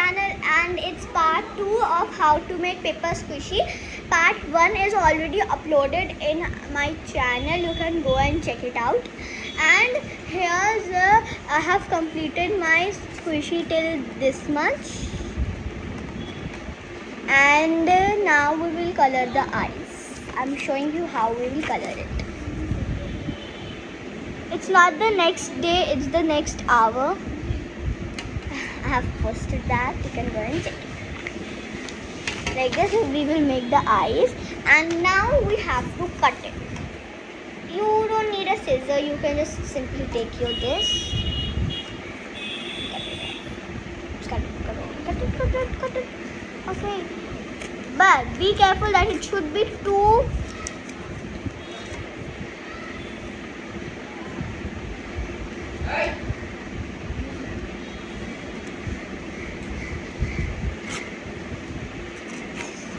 channel, and it's part 2 of how to make paper squishy. Part 1 is already uploaded in my channel. You can go and check it out. And here's I have completed my squishy till this much. And now we will color the eyes. I'm showing you how we will color it. It's not the next day, it's the next hour. I have posted that. You can go and check it. Like this, we will make the eyes, and now we have to cut it. You don't need a scissor. You can just simply take your this. Cut it. Okay. But be careful that it should be too.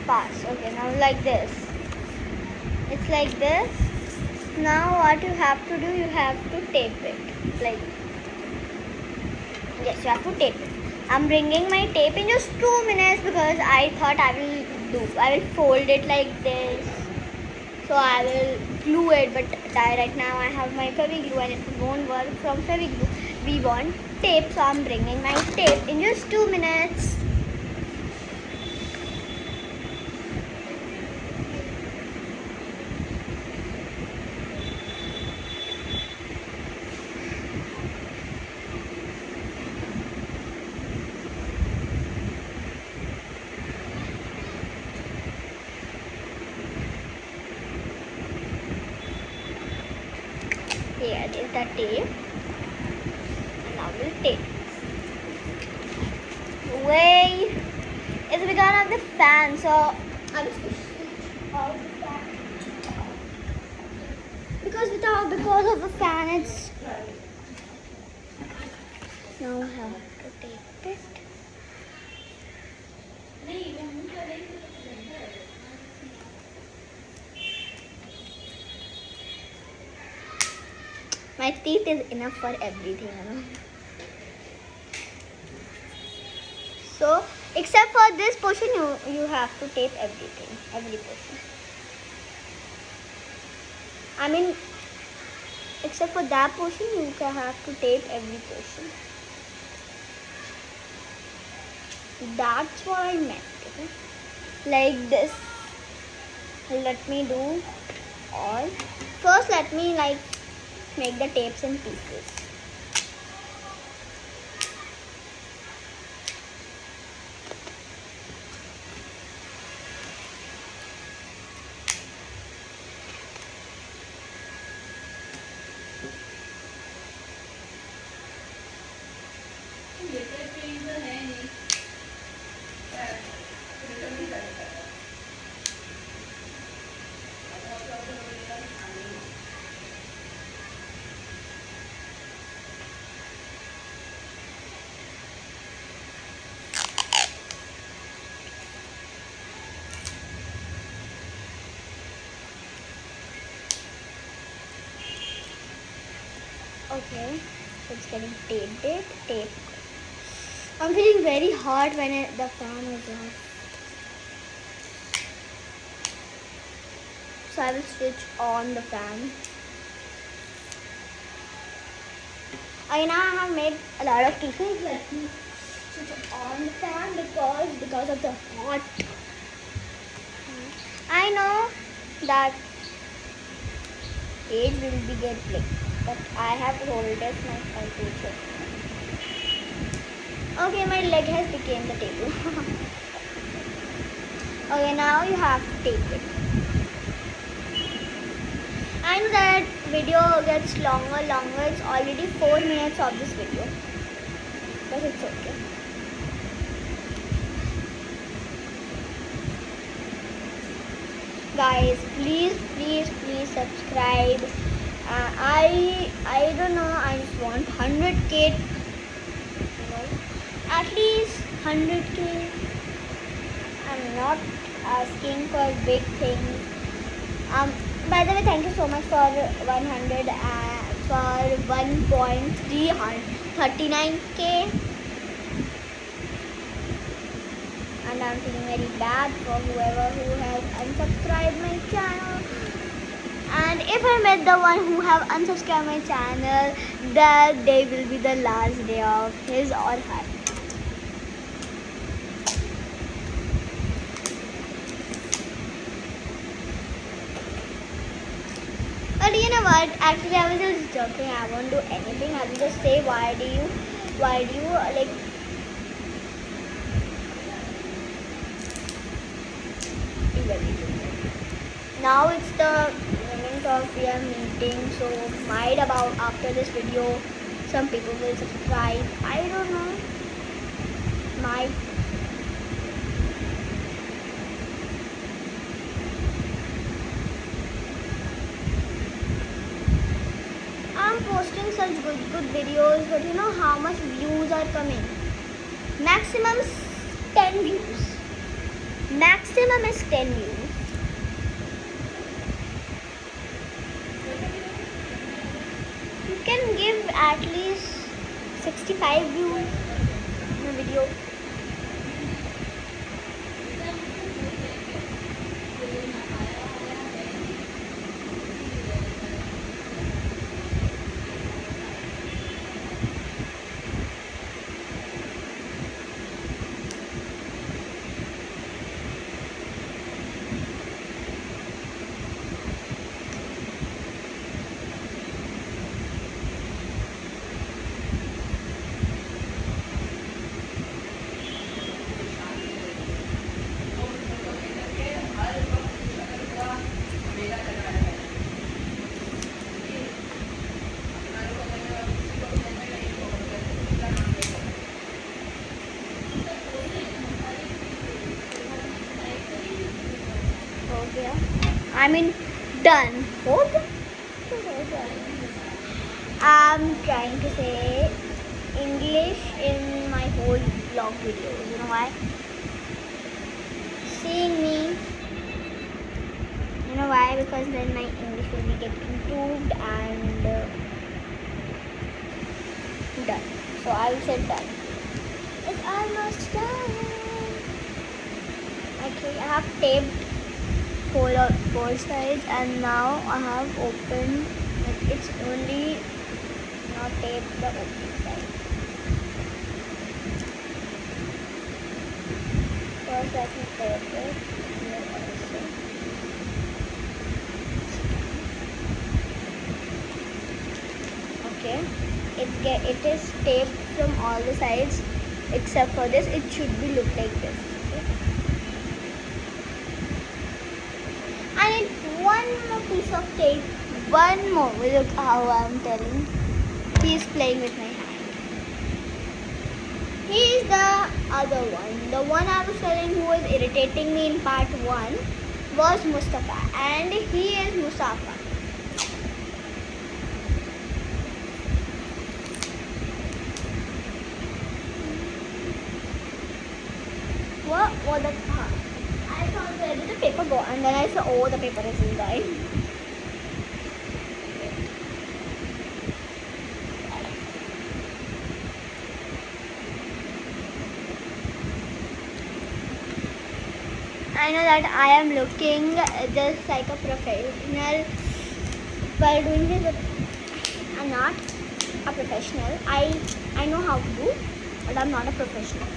Pass. Okay, now like this. It's like this. Now what you have to do, you have to tape it. Like, yes, you have to tape it. I'm bringing my tape in just 2 minutes because I thought I will fold it like this. So I will glue it, but right now I have my Feviglue and it won't work from Feviglue. We want tape, so I'm bringing my tape in just 2 minutes. Here is the tape. And now we'll tape. Way it's because of the fan, so I will switch off the fan. Because of the fan, it's now I have to tape it. My teeth is enough for everything, you know. So, except for this portion, you have to tape everything, every portion. I mean, except for that portion, you have to tape every portion. That's what I meant. Okay? Like this. Let me do all. First, let me make the tapes in pieces. Okay, so it's getting taped. I'm feeling very hot when the fan is on. So I will switch on the fan. I have made a lot of tissues. Let me switch on the fan because of the hot. I know that page will be get blank, but I have to hold it as my computer. Okay, my leg has become the table. Okay, now you have to tape it. I know that video gets longer. It's already 4 minutes of this video, but it's okay. Guys, please subscribe. I don't know. I just want 100k. At least 100k. I'm not asking for big things. By the way, thank you so much for 100 for 1.339k. I'm feeling very bad for whoever who has unsubscribed my channel. And if I met the one who have unsubscribed my channel, that day will be the last day of his or her. But you know what? Actually, I was just joking. I won't do anything. I will just say, why do you like? Now it's the moment of we are meeting. So might about after this video, some people will subscribe. I don't know. Might. I'm posting such good videos, but you know how much views are coming? Maximum 10 views. Maximum is 10 views. You can give at least 65 views in a video. I mean, done. What? I'm trying to say English in my whole vlog videos. You know why? Seeing me. You know why? Because then my English will be getting improved and done. So I will say done. It's almost done. Okay, I have taped four sides, and now I have opened. It's only not taped the open side. First, let me tape it here also. Okay, it is taped from all the sides except for this. It should be look like this. I need one more piece of tape. One more. Look how I'm telling. He's playing with my hand. He is the other one. The one I was telling who was irritating me in part 1 was Mustafa. And he is Mustafa. What the... I thought, where did the paper go? And then I saw, oh, the paper is inside. I know that I am looking just like a professional while doing this, but I'm not a professional. I know how to do, but I'm not a professional.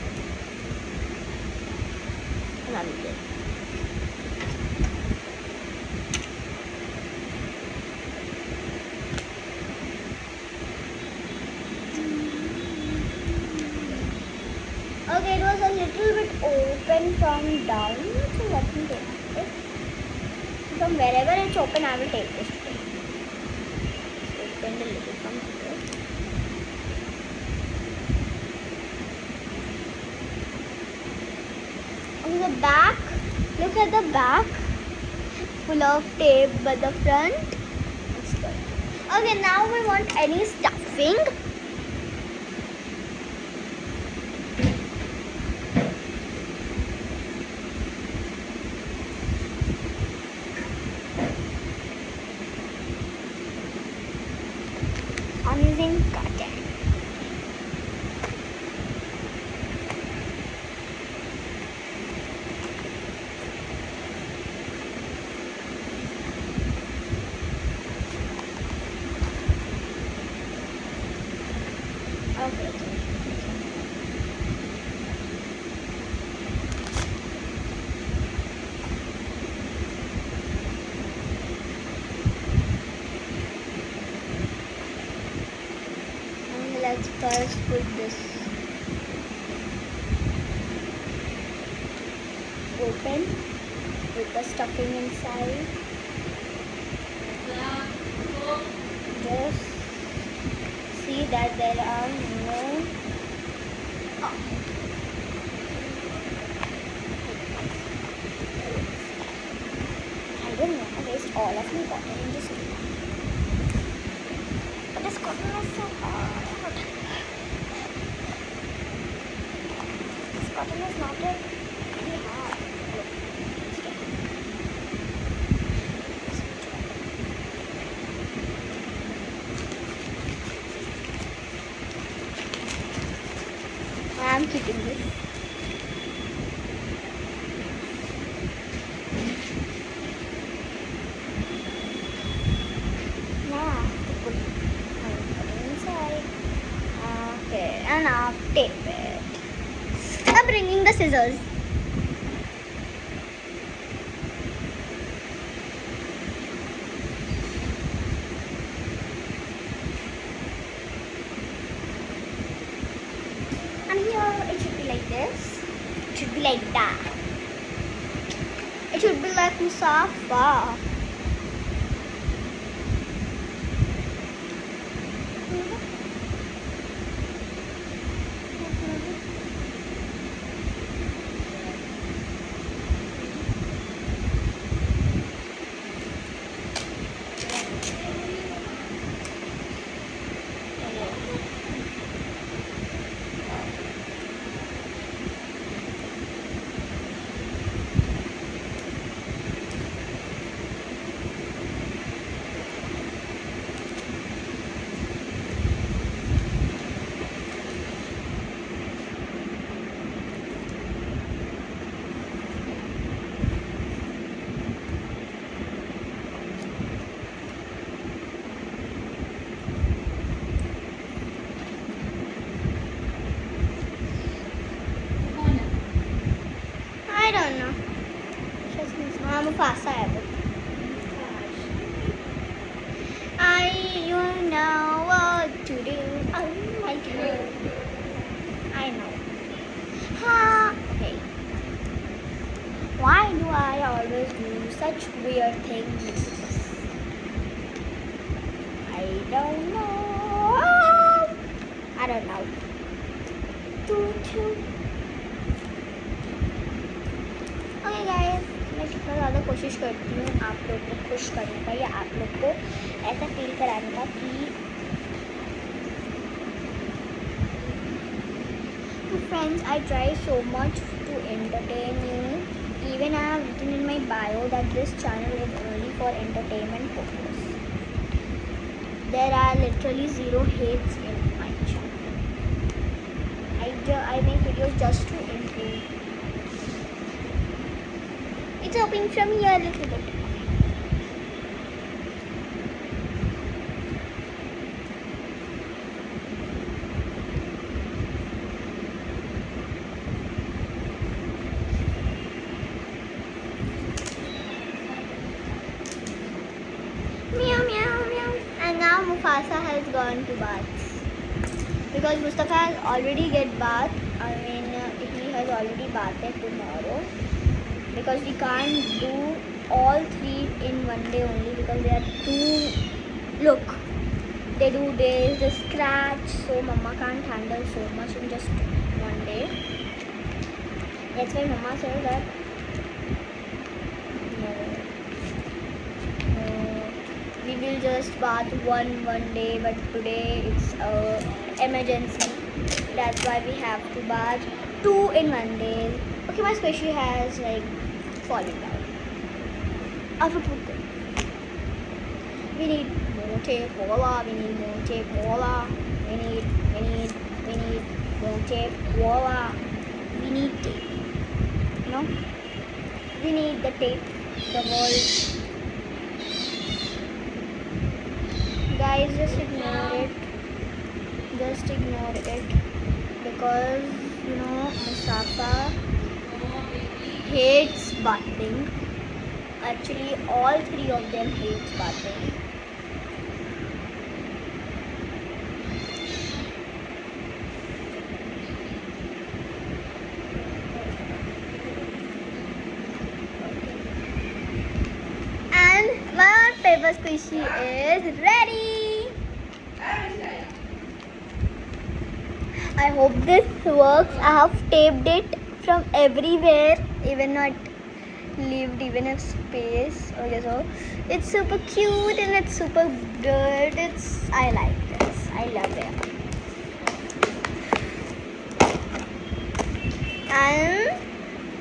Okay, it was a little bit open from down, so let me take it. From wherever it's open, I will take this today. It's opened a little from here. Okay, the back, look at the back, full of tape, but the front, it's good. Okay, now we want any stuffing. I'm using cotton. first put this open with the stuffing inside. Just see that there are no I don't want to waste all of my cotton in this. But this cotton is so hard. This cotton is not that really hard. I'm keeping this. Now I have to put my inside. Okay, and now tape it. I'm bringing the scissors. And here it should be like this. It should be like that. It should be like Musafa. I don't know. Mufasa है वो. You know what to do. Oh my God. I know. Okay. Why do I always do such weird things? I don't know. I don't know. Okay guys, मैं कितना ज़्यादा कोशिश करती हूँ आप लोग को खुश करने का या आप लोग को ऐसा फील कराने का कि तो friends I try so much to entertain you. Even I have written in my bio that this channel is only for entertainment purpose. There are literally zero hates in my channel. I make videos just to improve. It's opening from here a little bit. Meow meow meow. And now Mufasa has gone to baths. Because Mustafa has already get bath. I mean, he has already bathed tomorrow. Because we can't do all three in one day only because they are too, look, they do this, the scratch, so mama can't handle so much in just one day. That's why mama said that we will just bath one day, but today it's emergency. That's why we have to bath 2 in 1 day. Okay, my squishy has like falling down. After put them. We need more tape, voila, we need more tape, voila. We need more tape, voila. We need tape. You know? We need the tape, the wall. Guys, just ignore it. Just ignore it. Because, you know, Mustafa hates bathing. Actually, all three of them hates bathing. our squishy is ready. I hope this works. I have taped it from everywhere, even not leaved even a space. Okay, so it's super cute and it's super good. I like this. I love it. And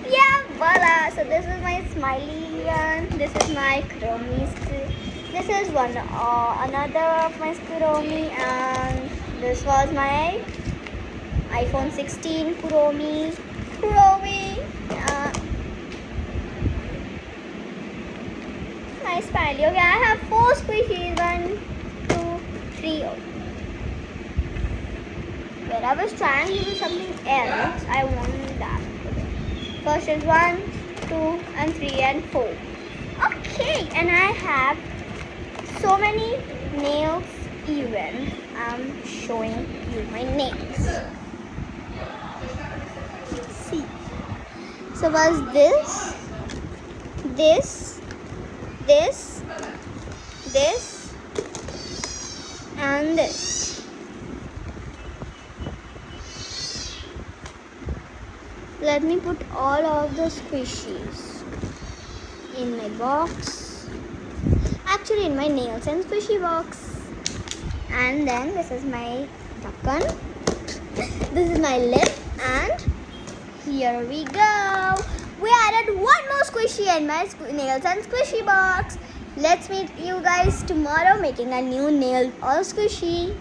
yeah, voila. So this is my smiley one. This is my Kuromi. This is another of my Kuromi, and this was my iPhone 16 Kuromi. My smiley. Okay, I have 4 squishies. 1, 2, 3. Where I was trying to do something else, I wanted that. First is 1, 2, and 3, and 4. Okay, and I have so many nails even. I'm showing you my nails. See. So was this, and this. Let me put all of the squishies in my box. Actually, in my nails and squishy box. And then this is my dhakkan. This is my lip, and here we go. We added one more squishy in my nails and squishy box. Let's meet you guys tomorrow making a new nail or squishy.